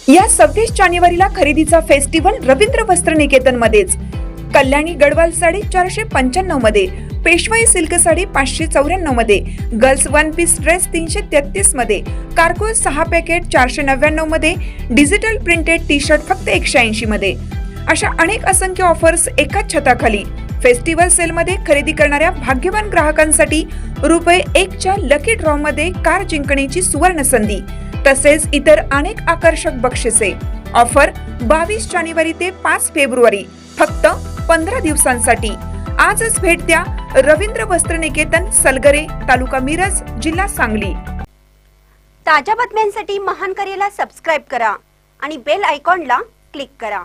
या 26 जानेवारीला खरेदीचा फेस्टिवल रवींद्र वस्त्र निकेतन मध्येच। कल्याणी गडवाल साडी 495 मध्ये, पेशवाई सिल्क साडी 594 मध्ये, गर्ल्स वन पीस ड्रेस 333 मध्ये, कार्गो 6 पॅकेट 499 मध्ये, डिजिटल प्रिंटेड टी शर्ट फक्त 180 मध्ये। अशा अनेक असंख्य ऑफर्स एकाच छताखाली। फेस्टिवल सेल मध्ये खरेदी करणाऱ्या भाग्यवान ग्राहकांसाठी ₹1 च्या लकी ड्रॉ मध्ये कार जिंकण्याची सुवर्ण संधी, तसेच इतर अनेक आकर्षक बक्षिसे। ऑफर 22 जानेवारी ते 5 फेब्रुवारी, फक्त 15 दिवसांसाठी। आजच भेट द्या रवींद्र वस्त्र निकेतन, सलगरे, तालुका मिरज, जिल्हा सांगली। ताज्या बातम्यांसाठी महान करेला सबस्क्राइब करा आणि बेल आयकॉनला क्लिक करा।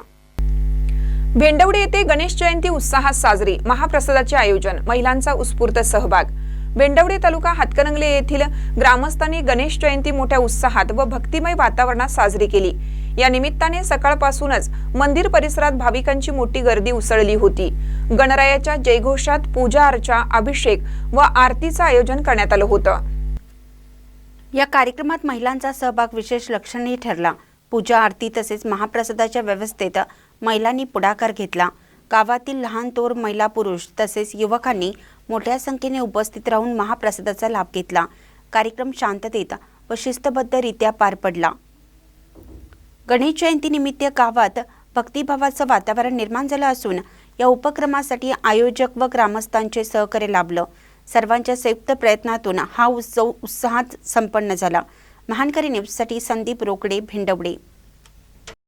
भेंडवडे येथे गणेश जयंती उत्साहात साजरी, महाप्रसादाचे आयोजन, महिलांचा उत्स्फूर्त सहभाग। भेंडवडे तालुका हातकणंगले येथील ग्रामस्थांनी गणेश जयंती मोठ्या उत्साहात व भक्तिमय वातावरणात साजरी केली। या निमित्ताने सकाळपासूनच मंदिर परिसरात भाविकांची मोठी गर्दी उसळली होती। गणरायाच्या जयघोषात पूजा अर्चा, अभिषेक व आरतीचं आयोजन करण्यात आलं होतं। या कार्यक्रमात महिलांचा सहभाग विशेष लक्षणीय ठरला। पूजा आरती तसेच महाप्रसादाच्या व्यवस्थेत महिलांनी पुढाकार घेतला। गावातील लहान थोर महिला, पुरुष तसेच युवकांनी मोठ्या संख्येने उपस्थित राहून महाप्रसादाचा लाभ घेतला। कार्यक्रम शांततेत व शिस्तबद्धरित्या पार पडला। गणेश जयंतीनिमित्त गावात भक्तिभावाचं वातावरण निर्माण झालं असून या उपक्रमासाठी आयोजक व ग्रामस्थांचे सहकार्य लाभलं। सर्वांच्या संयुक्त प्रयत्नातून हा उत्सव उत्साहात संपन्न झाला। महानकरी न्यूजसाठी संदीप रोकडे, भेंडवडे।